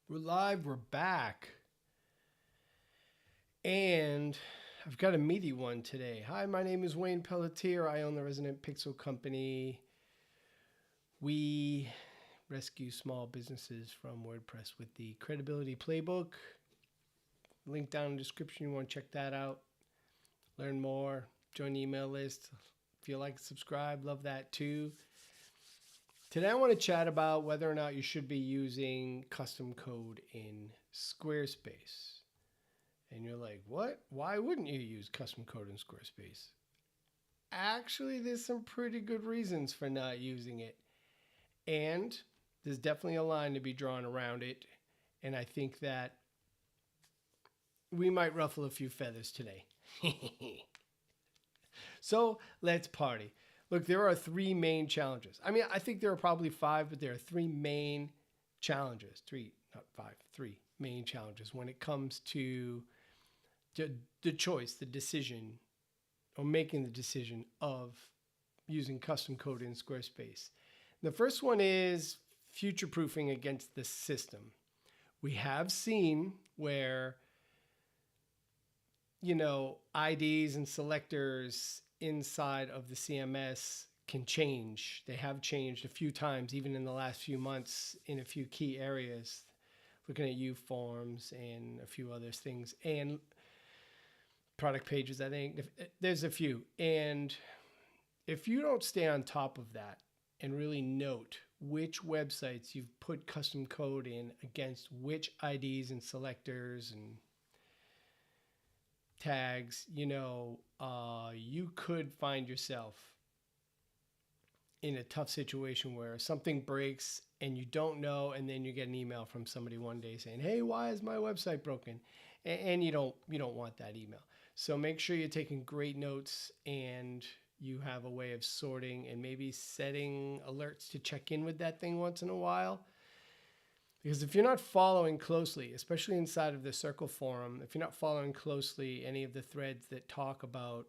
We're live, we're back. And I've got a meaty one today. Hi, my name is Wayne Pelletier. I own the Resident Pixel Company. We rescue small businesses from WordPress with the Credibility Playbook. Link down in the description. You want to check that out. Learn more. Join the email list. If you like, subscribe. Love that too. Today I want to chat about whether or not you should be using custom code in Squarespace. And you're like, what? Why wouldn't you use custom code in Squarespace? Actually, there's some pretty good reasons for not using it. And there's definitely a line to be drawn around it. And I think that we might ruffle a few feathers today. So let's party. Look, there are three main challenges. I mean, I think there are probably five, but there are three main challenges. Three main challenges when it comes to the choice, the decision, or making the decision of using custom code in Squarespace. The first one is future-proofing against the system. We have seen where, IDs and selectors inside of the CMS can change. They have changed a few times, even in the last few months, in a few key areas, looking at U forms and a few other things, and product pages. I think there's a few. And if you don't stay on top of that and really note which websites you've put custom code in against which IDs and selectors and tags, you could find yourself in a tough situation where something breaks and you don't know, and then you get an email from somebody one day saying, hey, why is my website broken? And you don't want that email. So make sure you're taking great notes and you have a way of sorting and maybe setting alerts to check in with that thing once in a while. Because if you're not following closely, especially inside of the Circle forum, if you're not following closely any of the threads that talk about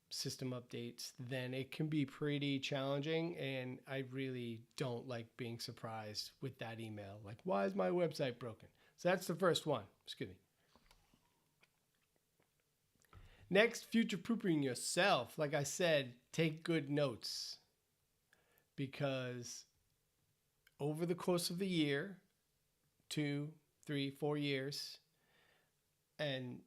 system updates, then it can be pretty challenging. And I really don't like being surprised with that email. Like, why is my website broken? So that's the first one. Excuse me. Next, future-proofing yourself. Like I said, take good notes. Because over the course of the year, 2, 3, 4 years, and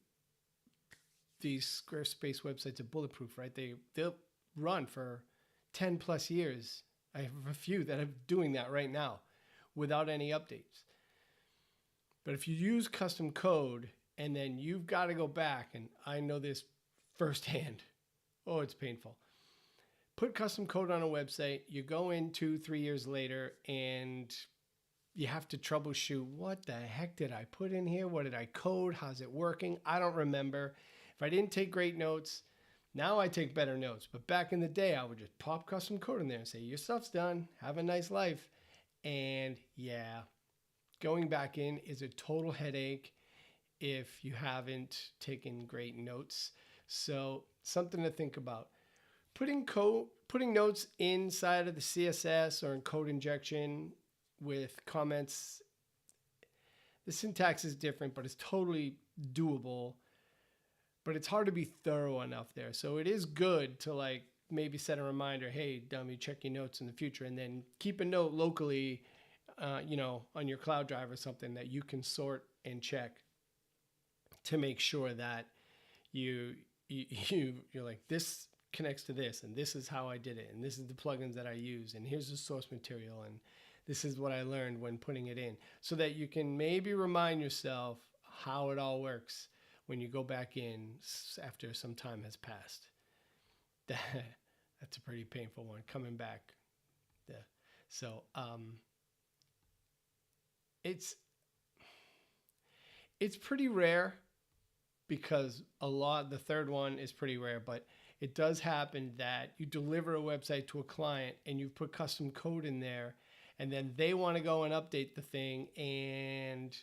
these Squarespace websites are bulletproof, right? They'll run for 10 plus years. I have a few that are doing that right now without any updates. But if you use custom code and then you've got to go back, and I know this firsthand, oh, it's painful. Put custom code on a website, you go in 2, 3 years later, and you have to troubleshoot, what the heck did I put in here? What did I code? How's it working? I don't remember. If I didn't take great notes, now I take better notes. But back in the day, I would just pop custom code in there and say, your stuff's done. Have a nice life. And yeah, going back in is a total headache if you haven't taken great notes. So something to think about. Putting notes inside of the CSS or in code injection with comments, the syntax is different, but it's totally doable. But it's hard to be thorough enough there. So it is good to maybe set a reminder, hey, dummy, check your notes in the future, and then keep a note locally, on your cloud drive or something that you can sort and check to make sure that you're like, this connects to this, and this is how I did it, and this is the plugins that I use, and here's the source material, and this is what I learned when putting it in, so that you can maybe remind yourself how it all works when you go back in after some time has passed. That's a pretty painful one, coming back. Yeah. So it's pretty rare, because the third one is pretty rare, but it does happen that you deliver a website to a client and you've put custom code in there, and then they want to go and update the thing, and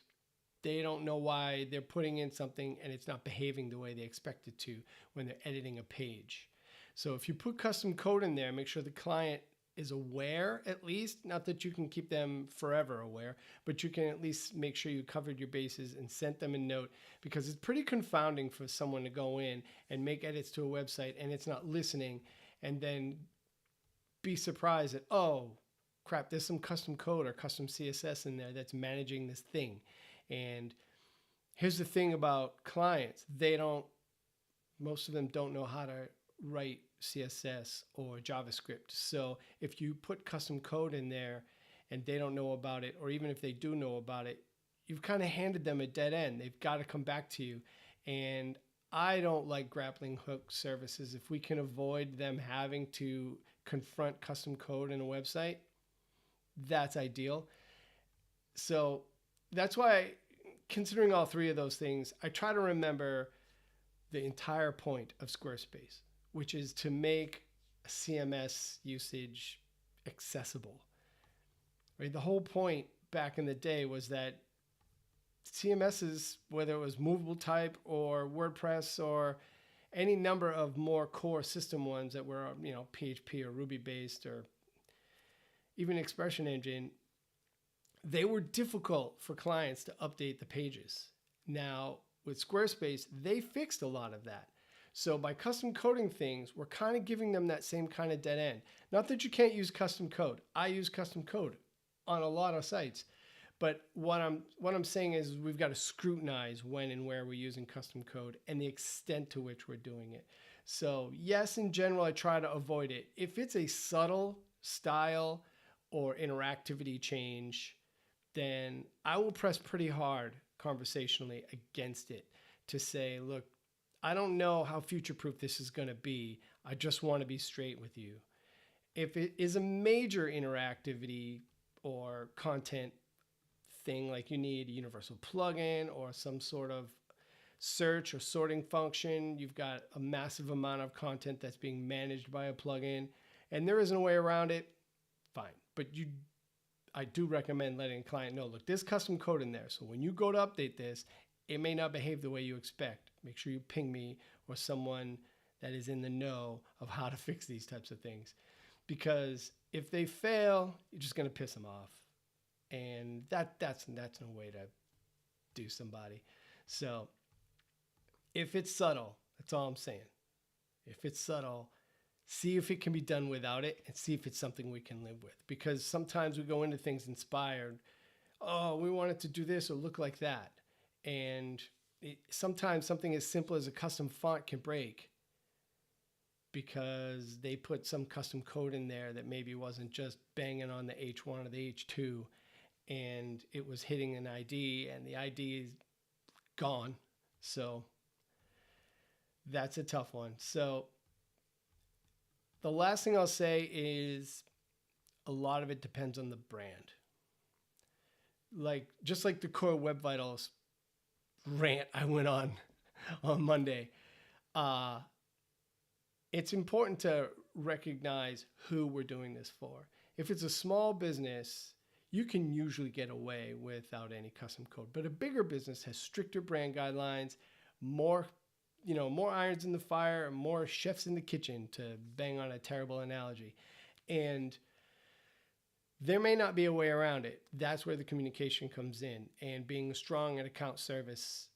they don't know why they're putting in something and it's not behaving the way they expect it to when they're editing a page. So if you put custom code in there, make sure the client is aware, at least. Not that you can keep them forever aware, but you can at least make sure you covered your bases and sent them a note, because it's pretty confounding for someone to go in and make edits to a website and it's not listening, and then be surprised that, oh crap, there's some custom code or custom CSS in there that's managing this thing. And here's the thing about clients. Most of them don't know how to write CSS or JavaScript. So if you put custom code in there and they don't know about it, or even if they do know about it, you've kind of handed them a dead end. They've got to come back to you. And I don't like grappling hook services. If we can avoid them having to confront custom code in a website, that's ideal. So that's why, considering all three of those things, I try to remember the entire point of Squarespace, which is to make CMS usage accessible. Right? The whole point back in the day was that CMSs, whether it was movable type or WordPress or any number of more core system ones that were, PHP or Ruby based or even Expression Engine, they were difficult for clients to update the pages. Now, with Squarespace, they fixed a lot of that. So by custom coding things, we're kind of giving them that same kind of dead end. Not that you can't use custom code. I use custom code on a lot of sites. But what I'm saying is we've got to scrutinize when and where we're using custom code and the extent to which we're doing it. So yes, in general, I try to avoid it. If it's a subtle style or interactivity change, then I will press pretty hard conversationally against it to say, look, I don't know how future-proof this is going to be. I just want to be straight with you. If it is a major interactivity or content thing, like you need a universal plugin or some sort of search or sorting function, you've got a massive amount of content that's being managed by a plugin, and there isn't a way around it, fine. But I do recommend letting a client know, look, there's custom code in there. So when you go to update this, it may not behave the way you expect. Make sure you ping me or someone that is in the know of how to fix these types of things. Because if they fail, you're just going to piss them off. And that's no way to do somebody. So if it's subtle, that's all I'm saying. If it's subtle, see if it can be done without it and see if it's something we can live with. Because sometimes we go into things inspired. Oh, we want it to do this or look like that. And sometimes something as simple as a custom font can break because they put some custom code in there that maybe wasn't just banging on the H1 or the H2, and it was hitting an ID and the ID is gone. So that's a tough one. So the last thing I'll say is a lot of it depends on the brand. Just like the Core Web Vitals rant I went on Monday, it's important to recognize who we're doing this for. If it's a small business, you can usually get away without any custom code. But a bigger business has stricter brand guidelines, more irons in the fire, more chefs in the kitchen, to bang on a terrible analogy. And there may not be a way around it. That's where the communication comes in, and being strong at account service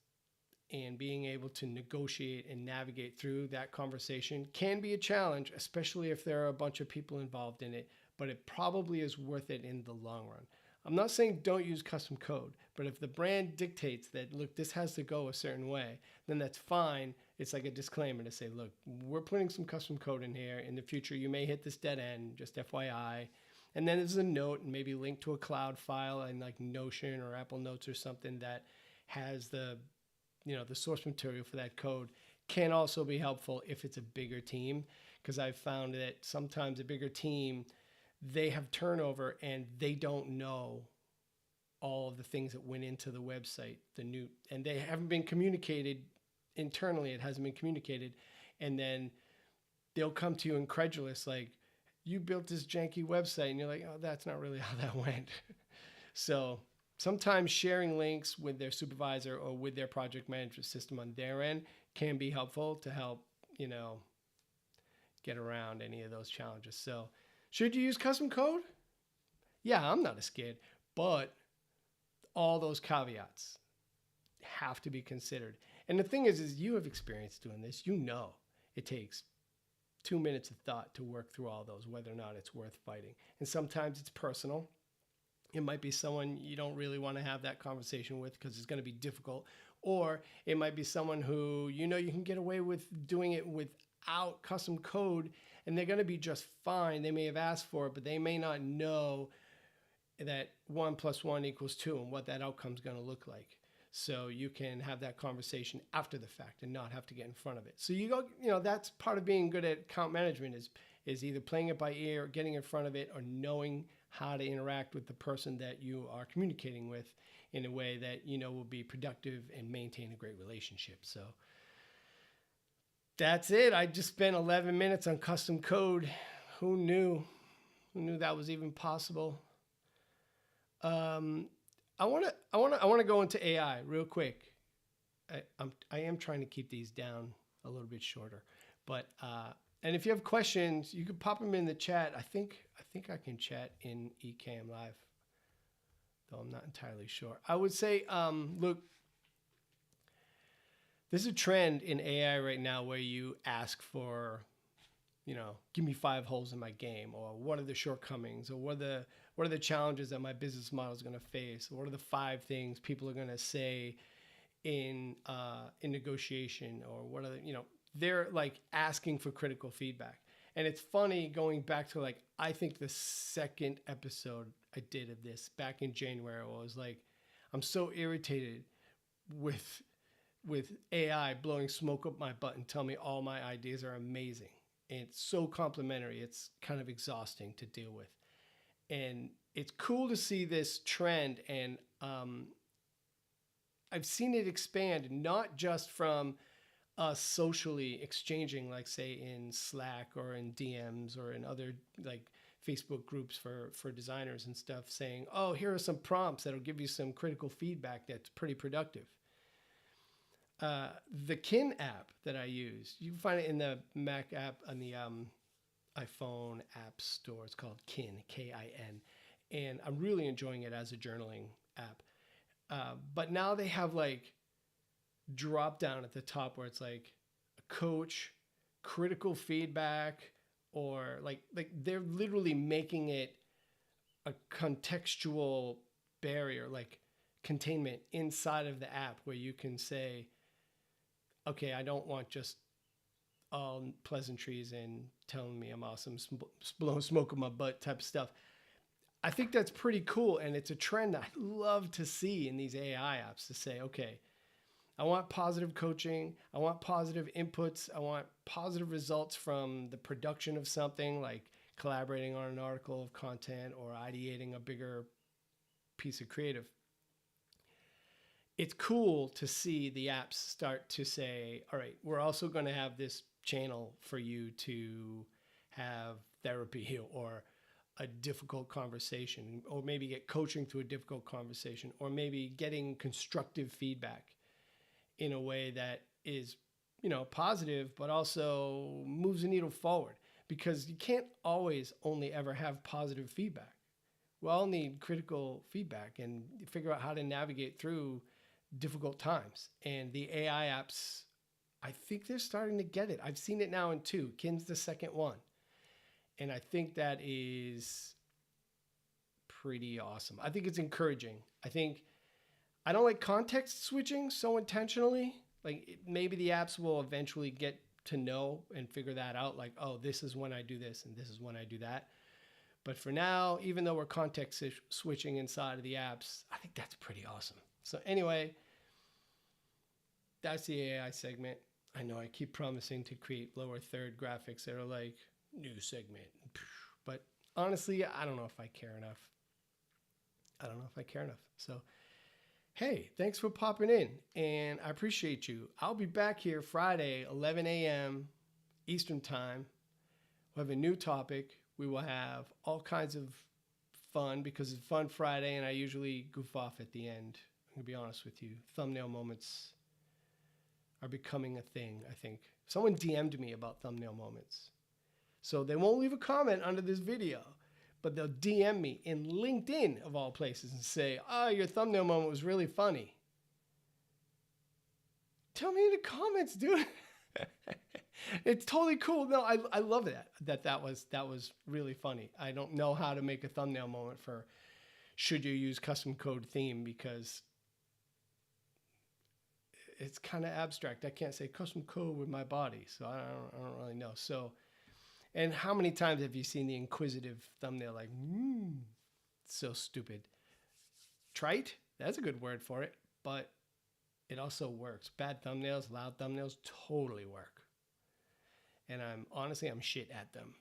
and being able to negotiate and navigate through that conversation can be a challenge, especially if there are a bunch of people involved in it, but it probably is worth it in the long run. I'm not saying don't use custom code, but if the brand dictates that, look, this has to go a certain way, then that's fine. It's like a disclaimer to say, look, we're putting some custom code in here. In the future, you may hit this dead end, just FYI. And then there's a note and maybe link to a cloud file and like Notion or Apple Notes or something that has the source material for that code. Can also be helpful if it's a bigger team, because I've found that sometimes a bigger team, they have turnover and they don't know all of the things that went into the website, and they haven't been communicated internally. It hasn't been communicated. And then they'll come to you incredulous, like, you built this janky website, and you're like, oh, that's not really how that went. So sometimes sharing links with their supervisor or with their project management system on their end can be helpful to help, get around any of those challenges. So Should you use custom code? Yeah, I'm not as scared, but all those caveats have to be considered. And the thing is you have experience doing this. You know it takes 2 minutes of thought to work through all those, whether or not it's worth fighting. And sometimes it's personal. It might be someone you don't really want to have that conversation with because it's going to be difficult. Or it might be someone who you know you can get away with doing it without custom code and they're going to be just fine. They may have asked for it, but they may not know that 1 + 1 = 2 and what that outcome is going to look like. So you can have that conversation after the fact and not have to get in front of it. So that's part of being good at account management is either playing it by ear, getting in front of it, or knowing how to interact with the person that you are communicating with in a way that will be productive and maintain a great relationship. So that's it. I just spent 11 minutes on custom code. Who knew? Who knew that was even possible? I want to go into AI real quick. I am trying to keep these down a little bit shorter, but and if you have questions, you can pop them in the chat. I think I can chat in Ecamm Live, though I'm not entirely sure. I would say, look, there's a trend in AI right now where you ask for, give me 5 holes in my game, or what are the shortcomings, or what are the challenges that my business model is going to face, or what are the 5 things people are going to say in negotiation, or what are they're like asking for critical feedback. And it's funny going back to I think the second episode I did of this back in January, I was like, I'm so irritated with AI blowing smoke up my butt and tell me all my ideas are amazing. And it's so complimentary. It's kind of exhausting to deal with. And it's cool to see this trend. And I've seen it expand, not just from us socially exchanging, like say in Slack or in DMs or in other Facebook groups for designers and stuff, saying, oh, here are some prompts that'll give you some critical feedback that's pretty productive. The Kin app that I use, you can find it in the Mac app on the iPhone app store. It's called Kin, Kin. And I'm really enjoying it as a journaling app. But now they have drop down at the top where it's a coach, critical feedback, or they're literally making it a contextual barrier, containment inside of the app where you can say, okay, I don't want just all pleasantries and telling me I'm awesome, blowing smoke in my butt type of stuff. I think that's pretty cool. And it's a trend that I love to see in these AI apps to say, okay, I want positive coaching. I want positive inputs. I want positive results from the production of something, like collaborating on an article of content or ideating a bigger piece of creative. It's cool to see the apps start to say, all right, we're also going to have this channel for you to have therapy or a difficult conversation, or maybe get coaching through a difficult conversation, or maybe getting constructive feedback in a way that is, positive, but also moves the needle forward, because you can't always only ever have positive feedback. We all need critical feedback and figure out how to navigate through difficult times. And the AI apps, I think they're starting to get it. I've seen it now in 2. Kin's the second one. And I think that is pretty awesome. I think it's encouraging. I don't like context switching so intentionally. Maybe the apps will eventually get to know and figure that out. Oh, this is when I do this and this is when I do that. But for now, even though we're context switching inside of the apps, I think that's pretty awesome. So anyway, that's the AI segment. I know I keep promising to create lower third graphics that are new segment. But honestly, I don't know if I care enough. So, hey, thanks for popping in, and I appreciate you. I'll be back here Friday, 11 a.m. Eastern Time. We'll have a new topic. We will have all kinds of fun because it's Fun Friday, and I usually goof off at the end. I'm going to be honest with you. Thumbnail moments are becoming a thing, I think. Someone DM'd me about thumbnail moments. So they won't leave a comment under this video, but they'll DM me in LinkedIn of all places and say, oh, your thumbnail moment was really funny. Tell me in the comments, dude. It's totally cool. No, I love that was really funny. I don't know how to make a thumbnail moment for should you use custom code theme, because it's kind of abstract. I can't say custom code with my body, so I don't really know. So, and how many times have you seen the inquisitive thumbnail like, so stupid? Trite, that's a good word for it, but it also works. Bad thumbnails, loud thumbnails totally work. And I'm shit at them.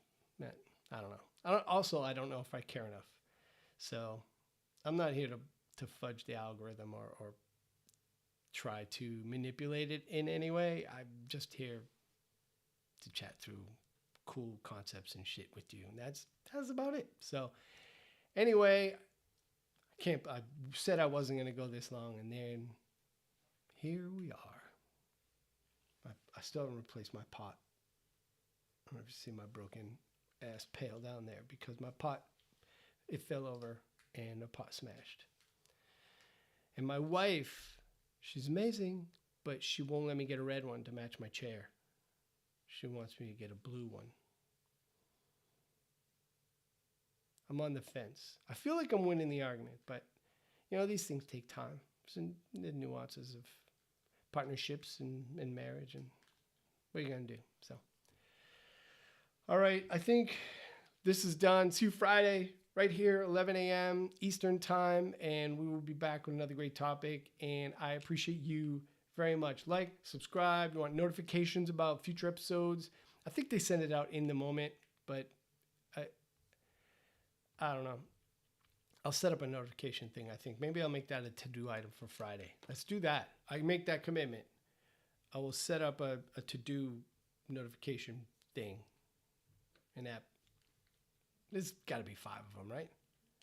I don't know. I don't know if I care enough. So I'm not here to fudge the algorithm or try to manipulate it in any way. I'm just here to chat through cool concepts and shit with you. And that's about it. So anyway, I said I wasn't going to go this long, and then here we are. I still haven't replaced my pot. I don't know if you see my broken ass pail down there, because my pot, it fell over and the pot smashed. And my wife, she's amazing, but she won't let me get a red one to match my chair. She wants me to get a blue one. I'm on the fence. I feel like I'm winning the argument, but these things take time. It's in the nuances of partnerships and marriage, and what are you going to do? So, all right, I think this is done. See you Friday right here, 11 a.m. Eastern time, and we will be back with another great topic, and I appreciate you very much. Like, subscribe, you want notifications about future episodes. I think they send it out in the moment, but I don't know. I'll set up a notification thing, I think. Maybe I'll make that a to-do item for Friday. Let's do that. I make that commitment. I will set up a to-do notification thing. An app. There's got to be 5 of them, right?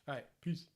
All right. Peace.